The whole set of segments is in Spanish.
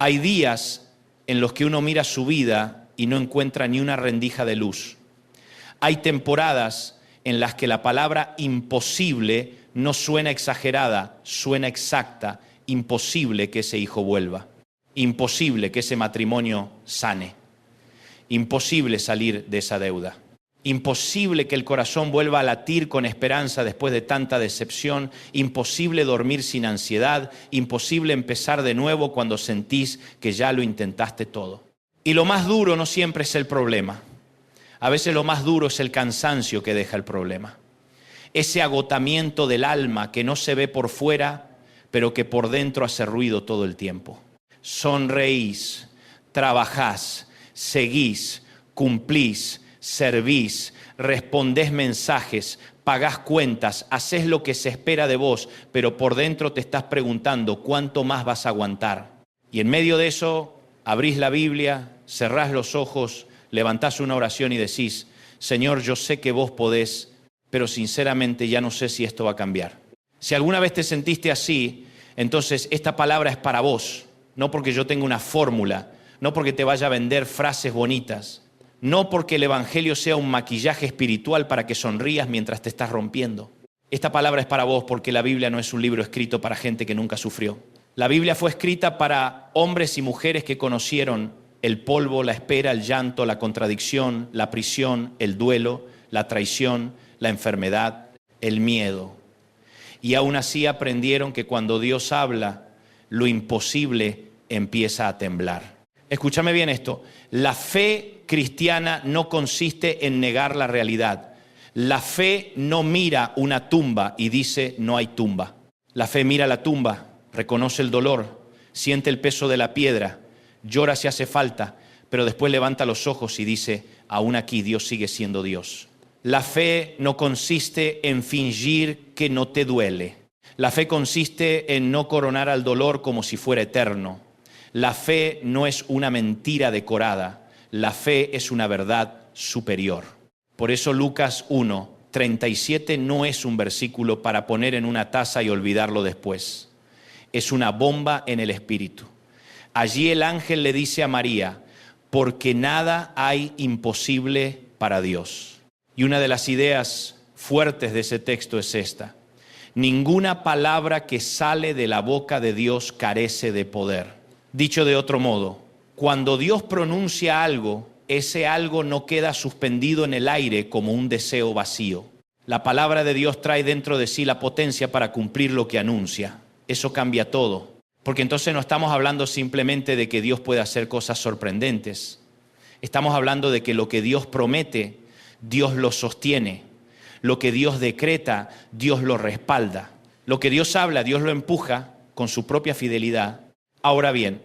Hay días en los que uno mira su vida y no encuentra ni una rendija de luz. Hay temporadas en las que la palabra imposible no suena exagerada, suena exacta. Imposible que ese hijo vuelva. Imposible que ese matrimonio sane. Imposible salir de esa deuda. Imposible que el corazón vuelva a latir con esperanza después de tanta decepción. Imposible dormir sin ansiedad. Imposible empezar de nuevo cuando sentís que ya lo intentaste todo. Y lo más duro no siempre es el problema. A veces lo más duro es el cansancio que deja el problema. Ese agotamiento del alma que no se ve por fuera, pero que por dentro hace ruido todo el tiempo. Sonreís, trabajás, seguís, cumplís, servís, respondés mensajes, pagás cuentas, hacés lo que se espera de vos, pero por dentro te estás preguntando cuánto más vas a aguantar. Y en medio de eso, abrís la Biblia, cerrás los ojos, levantás una oración y decís: Señor, yo sé que vos podés, pero sinceramente ya no sé si esto va a cambiar. Si alguna vez te sentiste así, entonces esta palabra es para vos, no porque yo tenga una fórmula, no porque te vaya a vender frases bonitas, no porque el evangelio sea un maquillaje espiritual para que sonrías mientras te estás rompiendo. Esta palabra es para vos porque la Biblia no es un libro escrito para gente que nunca sufrió. La Biblia fue escrita para hombres y mujeres que conocieron el polvo, la espera, el llanto, la contradicción, la prisión, el duelo, la traición, la enfermedad, el miedo. Y aún así aprendieron que cuando Dios habla, lo imposible empieza a temblar. Escúchame bien esto. La fe cristiana no consiste en negar la realidad. La fe no mira una tumba y dice no hay tumba. La fe mira la tumba, reconoce el dolor, siente el peso de la piedra, llora si hace falta, pero después levanta los ojos y dice: aún aquí Dios sigue siendo Dios. La fe no consiste en fingir que no te duele. La fe consiste en no coronar al dolor como si fuera eterno. La fe no es una mentira decorada. La fe es una verdad superior. Por eso Lucas 1:37 no es un versículo para poner en una taza y olvidarlo después. Es una bomba en el espíritu. Allí el ángel le dice a María: porque nada hay imposible para Dios. Y una de las ideas fuertes de ese texto es esta: ninguna palabra que sale de la boca de Dios carece de poder. Dicho de otro modo, cuando Dios pronuncia algo, ese algo no queda suspendido en el aire como un deseo vacío. La palabra de Dios trae dentro de sí la potencia para cumplir lo que anuncia. Eso cambia todo, porque entonces no estamos hablando simplemente de que Dios puede hacer cosas sorprendentes. Estamos hablando de que lo que Dios promete, Dios lo sostiene. Lo que Dios decreta, Dios lo respalda. Lo que Dios habla, Dios lo empuja con su propia fidelidad. Ahora bien,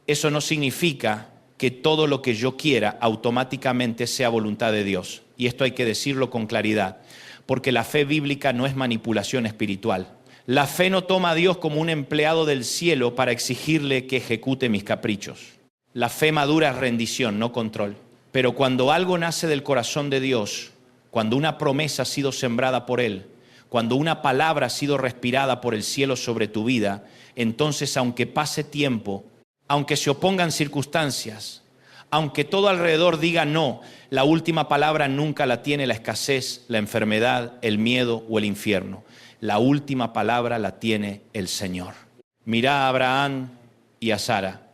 eso no significa que todo lo que yo quiera automáticamente sea voluntad de Dios. Y esto hay que decirlo con claridad, porque la fe bíblica no es manipulación espiritual. La fe no toma a Dios como un empleado del cielo para exigirle que ejecute mis caprichos. La fe madura es rendición, no control. Pero cuando algo nace del corazón de Dios, cuando una promesa ha sido sembrada por Él, cuando una palabra ha sido respirada por el cielo sobre tu vida, entonces aunque pase tiempo, aunque se opongan circunstancias, aunque todo alrededor diga no, la última palabra nunca la tiene la escasez, la enfermedad, el miedo o el infierno. La última palabra la tiene el Señor. Mirá a Abraham y a Sara.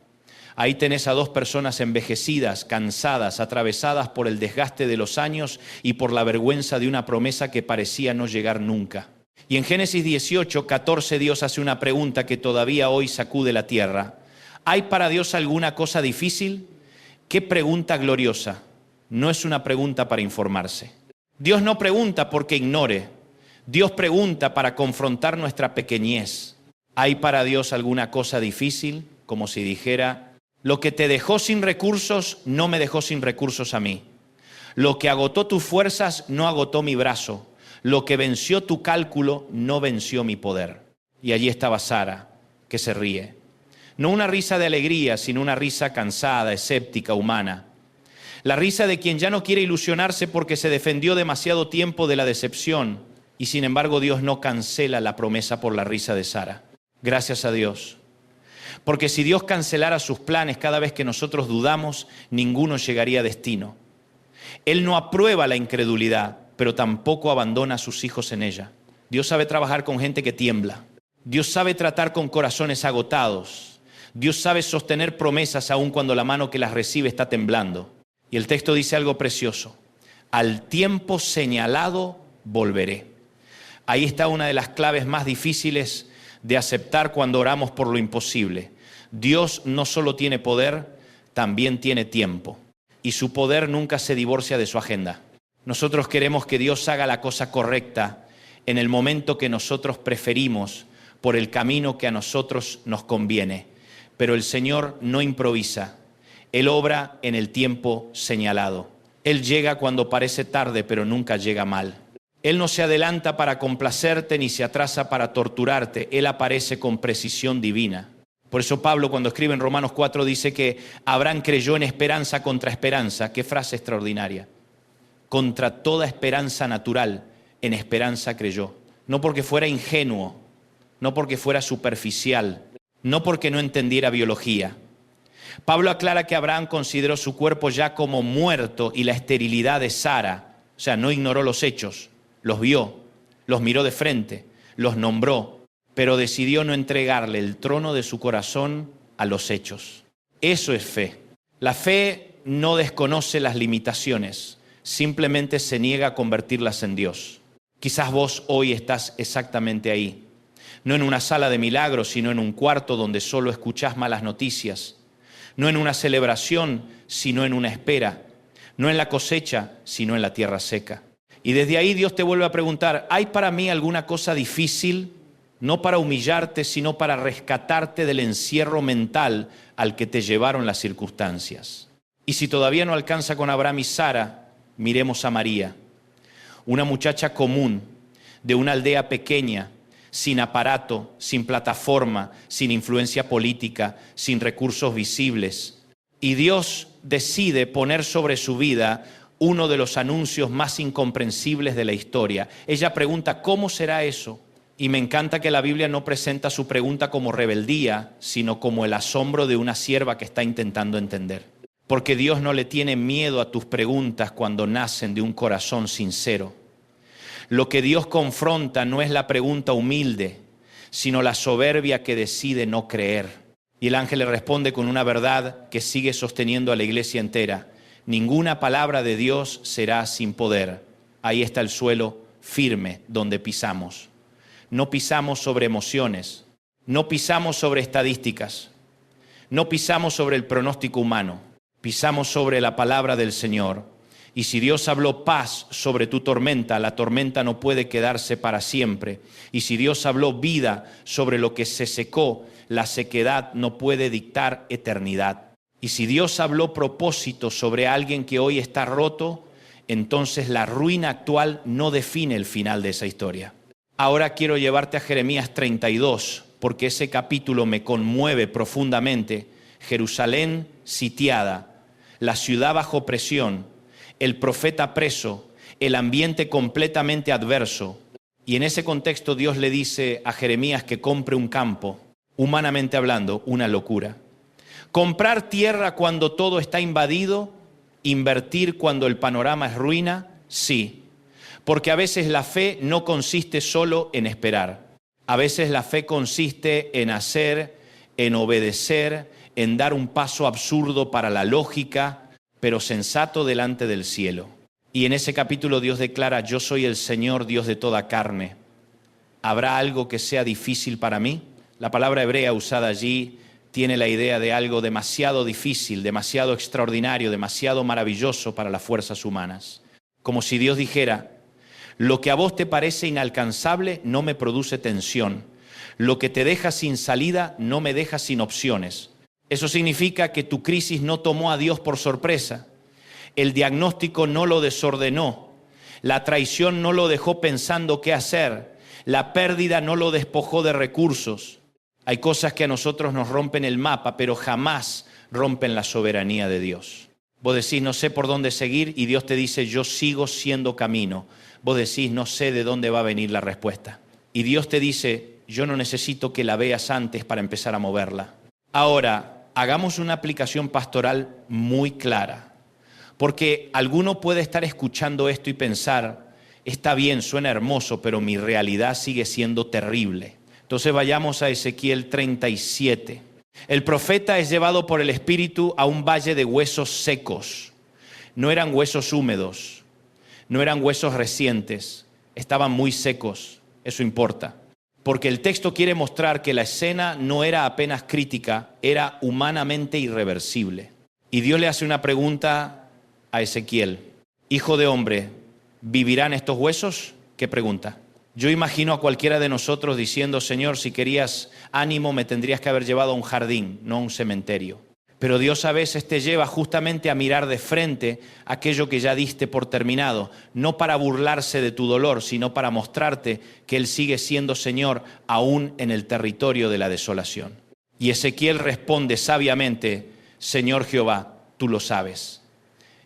Ahí tenés a dos personas envejecidas, cansadas, atravesadas por el desgaste de los años y por la vergüenza de una promesa que parecía no llegar nunca. Y en Génesis 18:14 Dios hace una pregunta que todavía hoy sacude la tierra. ¿Hay para Dios alguna cosa difícil? ¡Qué pregunta gloriosa! No es una pregunta para informarse. Dios no pregunta porque ignore. Dios pregunta para confrontar nuestra pequeñez. ¿Hay para Dios alguna cosa difícil? Como si dijera: lo que te dejó sin recursos, no me dejó sin recursos a mí. Lo que agotó tus fuerzas, no agotó mi brazo. Lo que venció tu cálculo, no venció mi poder. Y allí estaba Sara, que se ríe. No una risa de alegría, sino una risa cansada, escéptica, humana. La risa de quien ya no quiere ilusionarse porque se defendió demasiado tiempo de la decepción. Y sin embargo, Dios no cancela la promesa por la risa de Sara. Gracias a Dios. Porque si Dios cancelara sus planes cada vez que nosotros dudamos, ninguno llegaría a destino. Él no aprueba la incredulidad, pero tampoco abandona a sus hijos en ella. Dios sabe trabajar con gente que tiembla. Dios sabe tratar con corazones agotados. Dios sabe sostener promesas aun cuando la mano que las recibe está temblando. Y el texto dice algo precioso. Al tiempo señalado volveré. Ahí está una de las claves más difíciles de aceptar cuando oramos por lo imposible. Dios no solo tiene poder, también tiene tiempo. Y su poder nunca se divorcia de su agenda. Nosotros queremos que Dios haga la cosa correcta en el momento que nosotros preferimos, por el camino que a nosotros nos conviene. Pero el Señor no improvisa. Él obra en el tiempo señalado. Él llega cuando parece tarde, pero nunca llega mal. Él no se adelanta para complacerte ni se atrasa para torturarte. Él aparece con precisión divina. Por eso Pablo, cuando escribe en Romanos 4, dice que Abraham creyó en esperanza contra esperanza. Qué frase extraordinaria. Contra toda esperanza natural, en esperanza creyó. No porque fuera ingenuo, no porque fuera superficial, no porque no entendiera biología. Pablo aclara que Abraham consideró su cuerpo ya como muerto y la esterilidad de Sara. O sea, no ignoró los hechos, los vio, los miró de frente, los nombró, pero decidió no entregarle el trono de su corazón a los hechos. Eso es fe. La fe no desconoce las limitaciones, simplemente se niega a convertirlas en Dios. Quizás vos hoy estás exactamente ahí. No en una sala de milagros, sino en un cuarto donde solo escuchás malas noticias. No en una celebración, sino en una espera. No en la cosecha, sino en la tierra seca. Y desde ahí Dios te vuelve a preguntar, ¿hay para mí alguna cosa difícil? No para humillarte, sino para rescatarte del encierro mental al que te llevaron las circunstancias. Y si todavía no alcanza con Abraham y Sara, miremos a María, una muchacha común, de una aldea pequeña, sin aparato, sin plataforma, sin influencia política, sin recursos visibles. Y Dios decide poner sobre su vida uno de los anuncios más incomprensibles de la historia. Ella pregunta, ¿cómo será eso? Y me encanta que la Biblia no presenta su pregunta como rebeldía, sino como el asombro de una sierva que está intentando entender. Porque Dios no le tiene miedo a tus preguntas cuando nacen de un corazón sincero. Lo que Dios confronta no es la pregunta humilde, sino la soberbia que decide no creer. Y el ángel le responde con una verdad que sigue sosteniendo a la iglesia entera. Ninguna palabra de Dios será sin poder. Ahí está el suelo firme donde pisamos. No pisamos sobre emociones, no pisamos sobre estadísticas, no pisamos sobre el pronóstico humano, pisamos sobre la palabra del Señor. Y si Dios habló paz sobre tu tormenta, la tormenta no puede quedarse para siempre. Y si Dios habló vida sobre lo que se secó, la sequedad no puede dictar eternidad. Y si Dios habló propósito sobre alguien que hoy está roto, entonces la ruina actual no define el final de esa historia. Ahora quiero llevarte a Jeremías 32, porque ese capítulo me conmueve profundamente. Jerusalén sitiada, la ciudad bajo presión, el profeta preso, el ambiente completamente adverso. Y en ese contexto Dios le dice a Jeremías que compre un campo, humanamente hablando, una locura. Comprar tierra cuando todo está invadido, invertir cuando el panorama es ruina, sí. Porque a veces la fe no consiste solo en esperar. A veces la fe consiste en hacer, en obedecer, en dar un paso absurdo para la lógica, pero sensato delante del cielo. Y en ese capítulo Dios declara, yo soy el Señor, Dios de toda carne. ¿Habrá algo que sea difícil para mí? La palabra hebrea usada allí tiene la idea de algo demasiado difícil, demasiado extraordinario, demasiado maravilloso para las fuerzas humanas. Como si Dios dijera, lo que a vos te parece inalcanzable no me produce tensión. Lo que te deja sin salida no me deja sin opciones. Eso significa que tu crisis no tomó a Dios por sorpresa. El diagnóstico no lo desordenó. La traición no lo dejó pensando qué hacer. La pérdida no lo despojó de recursos. Hay cosas que a nosotros nos rompen el mapa, pero jamás rompen la soberanía de Dios. Vos decís, no sé por dónde seguir, y Dios te dice, yo sigo siendo camino. Vos decís, no sé de dónde va a venir la respuesta. Y Dios te dice, yo no necesito que la veas antes para empezar a moverla. Ahora, hagamos una aplicación pastoral muy clara, porque alguno puede estar escuchando esto y pensar, está bien, suena hermoso, pero mi realidad sigue siendo terrible. Entonces vayamos a Ezequiel 37. El profeta es llevado por el Espíritu a un valle de huesos secos. No eran huesos húmedos, no eran huesos recientes, estaban muy secos. Eso importa, porque el texto quiere mostrar que la escena no era apenas crítica, era humanamente irreversible. Y Dios le hace una pregunta a Ezequiel: hijo de hombre, ¿vivirán estos huesos? ¿Qué pregunta? Yo imagino a cualquiera de nosotros diciendo, Señor, si querías ánimo me tendrías que haber llevado a un jardín, no a un cementerio. Pero Dios a veces te lleva justamente a mirar de frente aquello que ya diste por terminado, no para burlarse de tu dolor, sino para mostrarte que Él sigue siendo Señor aún en el territorio de la desolación. Y Ezequiel responde sabiamente, Señor Jehová, tú lo sabes.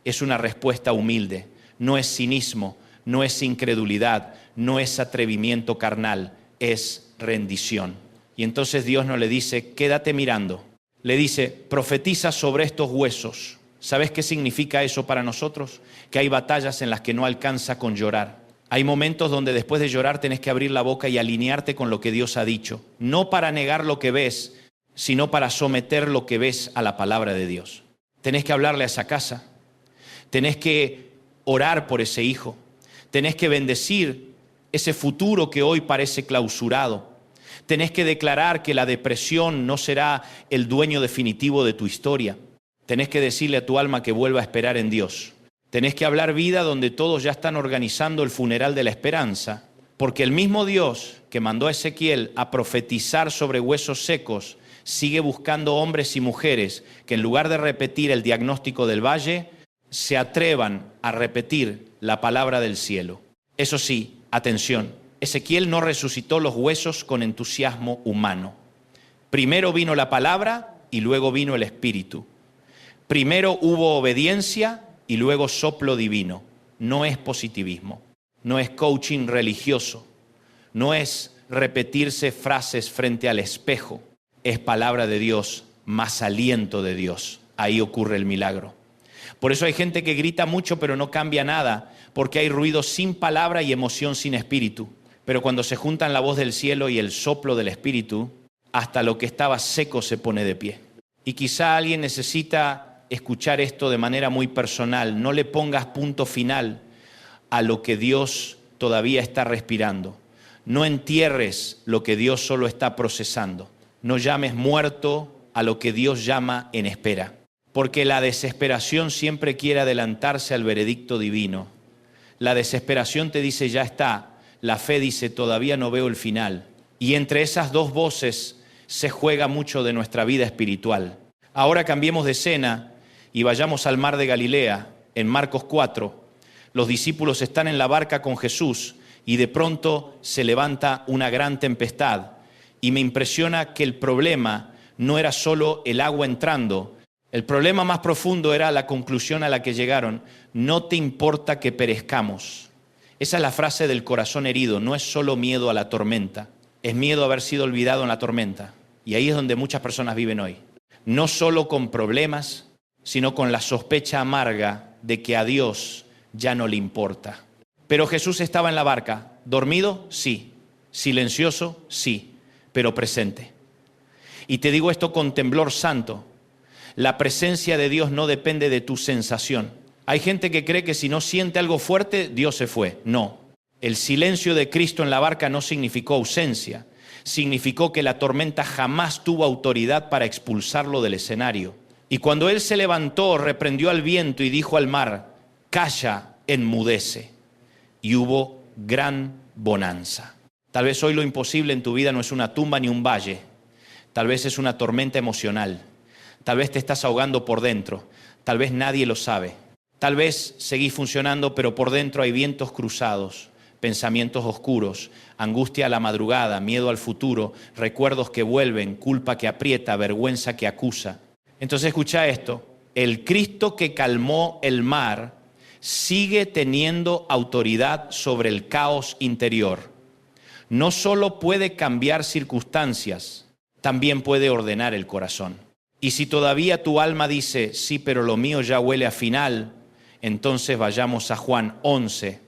Es una respuesta humilde, no es cinismo, no es incredulidad, no es atrevimiento carnal, es rendición. Y entonces Dios no le dice, quédate mirando. Le dice, profetiza sobre estos huesos. ¿Sabes qué significa eso para nosotros? Que hay batallas en las que no alcanza con llorar. Hay momentos donde después de llorar tenés que abrir la boca y alinearte con lo que Dios ha dicho. No para negar lo que ves, sino para someter lo que ves a la palabra de Dios. Tenés que hablarle a esa casa. Tenés que orar por ese hijo. Tenés que bendecir ese futuro que hoy parece clausurado. Tenés que declarar que la depresión no será el dueño definitivo de tu historia. Tenés que decirle a tu alma que vuelva a esperar en Dios. Tenés que hablar vida donde todos ya están organizando el funeral de la esperanza, porque el mismo Dios que mandó a Ezequiel a profetizar sobre huesos secos sigue buscando hombres y mujeres que en lugar de repetir el diagnóstico del valle, se atrevan a repetir la palabra del cielo. Eso sí, atención. Ezequiel no resucitó los huesos con entusiasmo humano. Primero vino la palabra y luego vino el Espíritu. Primero hubo obediencia y luego soplo divino. No es positivismo, no es coaching religioso, no es repetirse frases frente al espejo. Es palabra de Dios, más aliento de Dios. Ahí ocurre el milagro. Por eso hay gente que grita mucho pero no cambia nada, porque hay ruido sin palabra y emoción sin espíritu. Pero cuando se juntan la voz del cielo y el soplo del Espíritu, hasta lo que estaba seco se pone de pie. Y quizá alguien necesita escuchar esto de manera muy personal. No le pongas punto final a lo que Dios todavía está respirando. No entierres lo que Dios solo está procesando. No llames muerto a lo que Dios llama en espera. Porque la desesperación siempre quiere adelantarse al veredicto divino. La desesperación te dice ya está. La fe dice, todavía no veo el final. Y entre esas dos voces se juega mucho de nuestra vida espiritual. Ahora cambiemos de escena y vayamos al mar de Galilea, en Marcos 4. Los discípulos están en la barca con Jesús y de pronto se levanta una gran tempestad. Y me impresiona que el problema no era solo el agua entrando. El problema más profundo era la conclusión a la que llegaron. No te importa que perezcamos. Esa es la frase del corazón herido, no es solo miedo a la tormenta, es miedo a haber sido olvidado en la tormenta. Y ahí es donde muchas personas viven hoy. No solo con problemas, sino con la sospecha amarga de que a Dios ya no le importa. Pero Jesús estaba en la barca, dormido, sí, silencioso, sí, pero presente. Y te digo esto con temblor santo, la presencia de Dios no depende de tu sensación. Hay gente que cree que si no siente algo fuerte, Dios se fue. No. El silencio de Cristo en la barca no significó ausencia. Significó que la tormenta jamás tuvo autoridad para expulsarlo del escenario. Y cuando Él se levantó, reprendió al viento y dijo al mar, calla, enmudece. Y hubo gran bonanza. Tal vez hoy lo imposible en tu vida no es una tumba ni un valle. Tal vez es una tormenta emocional. Tal vez te estás ahogando por dentro. Tal vez nadie lo sabe. Tal vez seguís funcionando, pero por dentro hay vientos cruzados, pensamientos oscuros, angustia a la madrugada, miedo al futuro, recuerdos que vuelven, culpa que aprieta, vergüenza que acusa. Entonces escucha esto, el Cristo que calmó el mar sigue teniendo autoridad sobre el caos interior. No solo puede cambiar circunstancias, también puede ordenar el corazón. Y si todavía tu alma dice, sí, pero lo mío ya huele a final, entonces vayamos a Juan 11,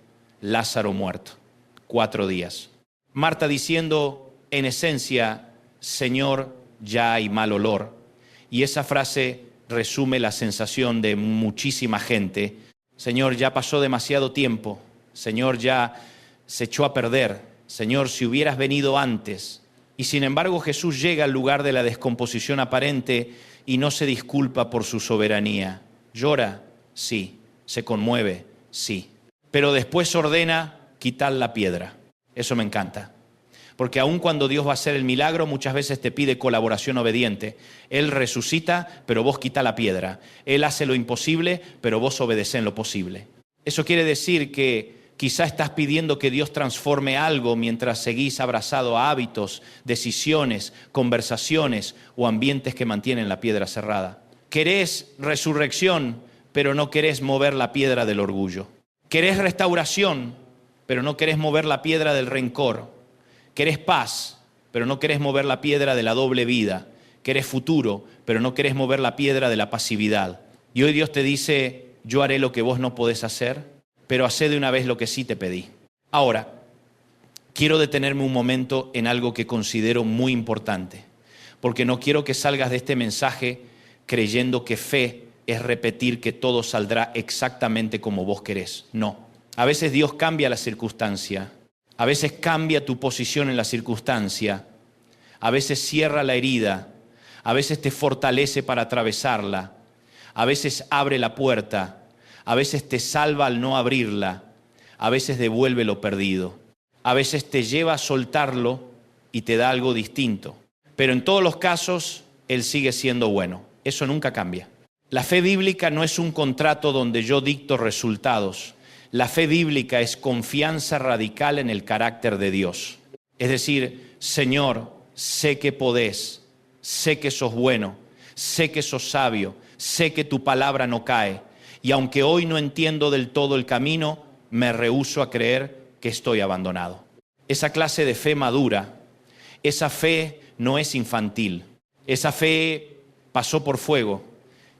Lázaro muerto, 4 días. Marta diciendo, en esencia, Señor, ya hay mal olor. Y esa frase resume la sensación de muchísima gente. Señor, ya pasó demasiado tiempo. Señor, ya se echó a perder. Señor, si hubieras venido antes. Y sin embargo Jesús llega al lugar de la descomposición aparente y no se disculpa por su soberanía. Llora, sí. Se conmueve, sí. Pero después ordena quitar la piedra. Eso me encanta. Porque aun cuando Dios va a hacer el milagro, muchas veces te pide colaboración obediente. Él resucita, pero vos quita la piedra. Él hace lo imposible, pero vos obedecés en lo posible. Eso quiere decir que quizá estás pidiendo que Dios transforme algo mientras seguís abrazado a hábitos, decisiones, conversaciones o ambientes que mantienen la piedra cerrada. Querés resurrección, pero no querés mover la piedra del orgullo. Querés restauración, pero no querés mover la piedra del rencor. Querés paz, pero no querés mover la piedra de la doble vida. Querés futuro, pero no querés mover la piedra de la pasividad. Y hoy Dios te dice, yo haré lo que vos no podés hacer, pero hacé de una vez lo que sí te pedí. Ahora, quiero detenerme un momento en algo que considero muy importante, porque no quiero que salgas de este mensaje creyendo que fe es repetir que todo saldrá exactamente como vos querés. No. A veces Dios cambia la circunstancia. A veces cambia tu posición en la circunstancia. A veces cierra la herida. A veces te fortalece para atravesarla. A veces abre la puerta. A veces te salva al no abrirla. A veces devuelve lo perdido. A veces te lleva a soltarlo y te da algo distinto. Pero en todos los casos, Él sigue siendo bueno. Eso nunca cambia. La fe bíblica no es un contrato donde yo dicto resultados. La fe bíblica es confianza radical en el carácter de Dios. Es decir, Señor, sé que podés, sé que sos bueno, sé que sos sabio, sé que tu palabra no cae. Y aunque hoy no entiendo del todo el camino, me rehúso a creer que estoy abandonado. Esa clase de fe madura, esa fe no es infantil. Esa fe pasó por fuego.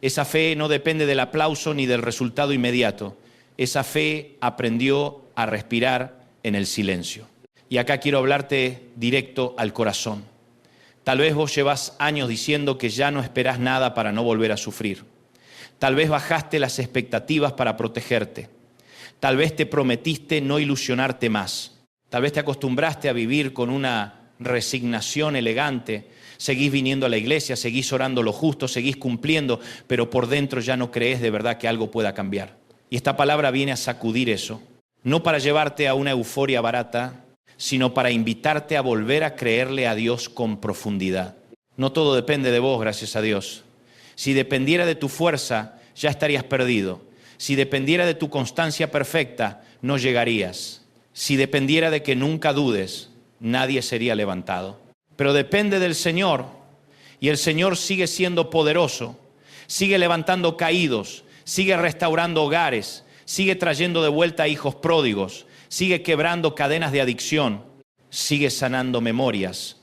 Esa fe no depende del aplauso ni del resultado inmediato. Esa fe aprendió a respirar en el silencio. Y acá quiero hablarte directo al corazón. Tal vez vos llevas años diciendo que ya no esperás nada para no volver a sufrir. Tal vez bajaste las expectativas para protegerte. Tal vez te prometiste no ilusionarte más. Tal vez te acostumbraste a vivir con una resignación elegante. Seguís viniendo a la iglesia, seguís orando lo justo, seguís cumpliendo, pero por dentro ya no crees de verdad que algo pueda cambiar. Y esta palabra viene a sacudir eso, no para llevarte a una euforia barata, sino para invitarte a volver a creerle a Dios con profundidad. No todo depende de vos, gracias a Dios. Si dependiera de tu fuerza, ya estarías perdido. Si dependiera de tu constancia perfecta, no llegarías. Si dependiera de que nunca dudes, nadie sería levantado. Pero depende del Señor, y el Señor sigue siendo poderoso, sigue levantando caídos, sigue restaurando hogares, sigue trayendo de vuelta a hijos pródigos, sigue quebrando cadenas de adicción, sigue sanando memorias,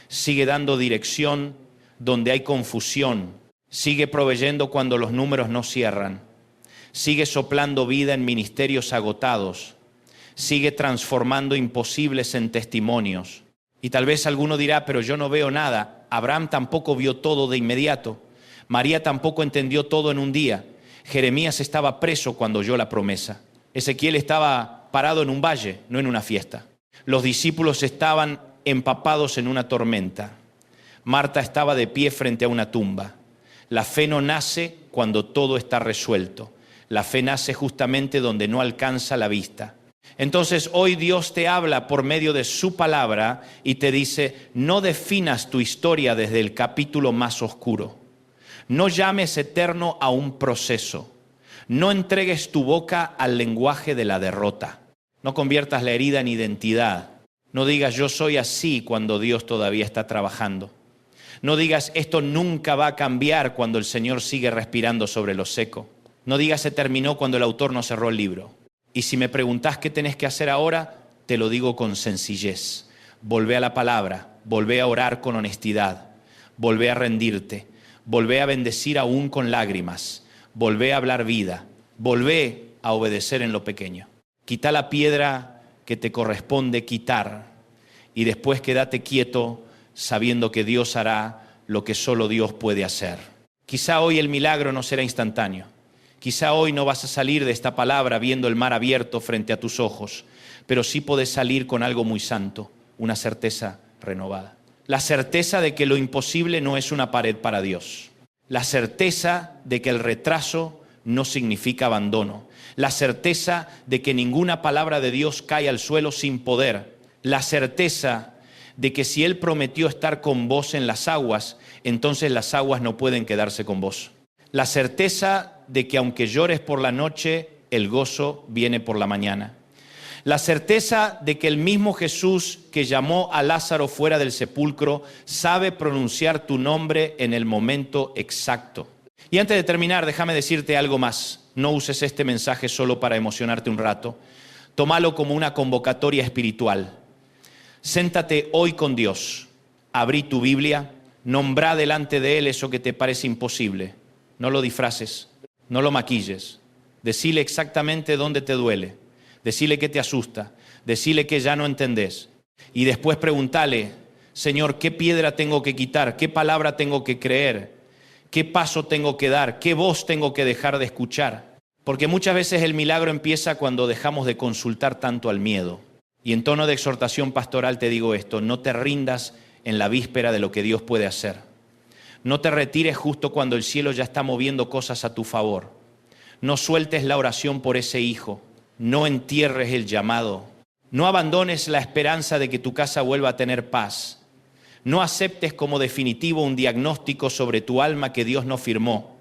sigue dando dirección donde hay confusión, sigue proveyendo cuando los números no cierran, sigue soplando vida en ministerios agotados, sigue transformando imposibles en testimonios. Y tal vez alguno dirá, pero yo no veo nada. Abraham tampoco vio todo de inmediato. María tampoco entendió todo en un día. Jeremías estaba preso cuando oyó la promesa. Ezequiel estaba parado en un valle, no en una fiesta. Los discípulos estaban empapados en una tormenta. Marta estaba de pie frente a una tumba. La fe no nace cuando todo está resuelto. La fe nace justamente donde no alcanza la vista. Entonces hoy Dios te habla por medio de su palabra y te dice, no definas tu historia desde el capítulo más oscuro. No llames eterno a un proceso. No entregues tu boca al lenguaje de la derrota. No conviertas la herida en identidad. No digas yo soy así cuando Dios todavía está trabajando. No digas esto nunca va a cambiar cuando el Señor sigue respirando sobre lo seco. No digas se terminó cuando el autor no cerró el libro. Y si me preguntás qué tenés que hacer ahora, te lo digo con sencillez. Volvé a la palabra, volvé a orar con honestidad, volvé a rendirte, volvé a bendecir aún con lágrimas, volvé a hablar vida, volvé a obedecer en lo pequeño. Quita la piedra que te corresponde quitar y después quédate quieto sabiendo que Dios hará lo que solo Dios puede hacer. Quizá hoy el milagro no será instantáneo. Quizá hoy no vas a salir de esta palabra viendo el mar abierto frente a tus ojos, pero sí podés salir con algo muy santo, una certeza renovada. La certeza de que lo imposible no es una pared para Dios. La certeza de que el retraso no significa abandono. La certeza de que ninguna palabra de Dios cae al suelo sin poder. La certeza de que si Él prometió estar con vos en las aguas, entonces las aguas no pueden quedarse con vos. La certeza de que aunque llores por la noche, el gozo viene por la mañana. La certeza de que el mismo Jesús que llamó a Lázaro fuera del sepulcro sabe pronunciar tu nombre en el momento exacto. Y antes de terminar, déjame decirte algo más. No uses este mensaje solo para emocionarte un rato. Tómalo como una convocatoria espiritual. Séntate hoy con Dios. Abrí tu Biblia. Nombrá delante de Él eso que te parece imposible. No lo disfraces, no lo maquilles. Decile exactamente dónde te duele. Decile que te asusta, decile que ya no entendés. Y después preguntale, Señor, ¿qué piedra tengo que quitar? ¿Qué palabra tengo que creer? ¿Qué paso tengo que dar? ¿Qué voz tengo que dejar de escuchar? Porque muchas veces el milagro empieza cuando dejamos de consultar tanto al miedo. Y en tono de exhortación pastoral te digo esto, no te rindas en la víspera de lo que Dios puede hacer. No te retires justo cuando el cielo ya está moviendo cosas a tu favor. No sueltes la oración por ese hijo. No entierres el llamado. No abandones la esperanza de que tu casa vuelva a tener paz. No aceptes como definitivo un diagnóstico sobre tu alma que Dios no firmó.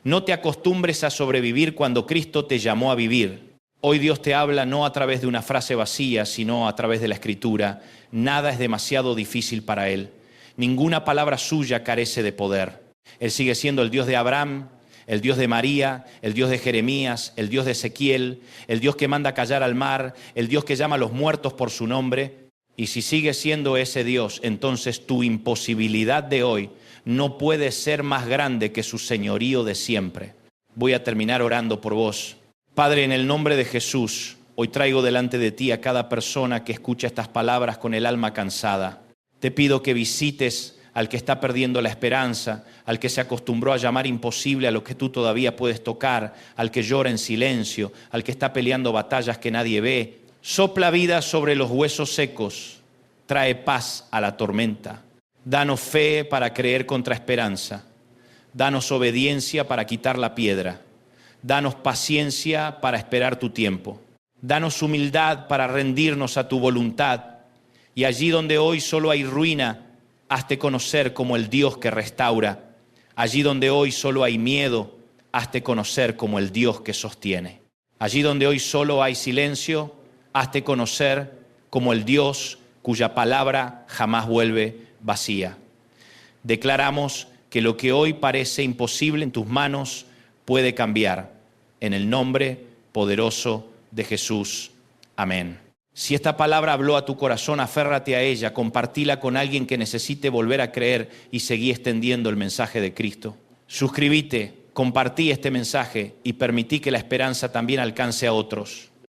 No te acostumbres a sobrevivir cuando Cristo te llamó a vivir. Hoy Dios te habla no a través de una frase vacía, sino a través de la Escritura. Nada es demasiado difícil para Él. Ninguna palabra suya carece de poder. Él sigue siendo el Dios de Abraham, el Dios de María, el Dios de Jeremías, el Dios de Ezequiel, el Dios que manda callar al mar, el Dios que llama a los muertos por su nombre. Y si sigue siendo ese Dios, entonces tu imposibilidad de hoy no puede ser más grande que su señorío de siempre. Voy a terminar orando por vos. Padre, en el nombre de Jesús, hoy traigo delante de ti a cada persona que escucha estas palabras con el alma cansada. Te pido que visites al que está perdiendo la esperanza, al que se acostumbró a llamar imposible a lo que tú todavía puedes tocar, al que llora en silencio, al que está peleando batallas que nadie ve. Sopla vida sobre los huesos secos, trae paz a la tormenta. Danos fe para creer contra esperanza. Danos obediencia para quitar la piedra. Danos paciencia para esperar tu tiempo. Danos humildad para rendirnos a tu voluntad. Y allí donde hoy solo hay ruina, hazte conocer como el Dios que restaura. Allí donde hoy solo hay miedo, hazte conocer como el Dios que sostiene. Allí donde hoy solo hay silencio, hazte conocer como el Dios cuya palabra jamás vuelve vacía. Declaramos que lo que hoy parece imposible en tus manos puede cambiar. En el nombre poderoso de Jesús. Amén. Si esta palabra habló a tu corazón, aférrate a ella, compartila con alguien que necesite volver a creer y seguí extendiendo el mensaje de Cristo. Suscríbete, compartí este mensaje y permití que la esperanza también alcance a otros.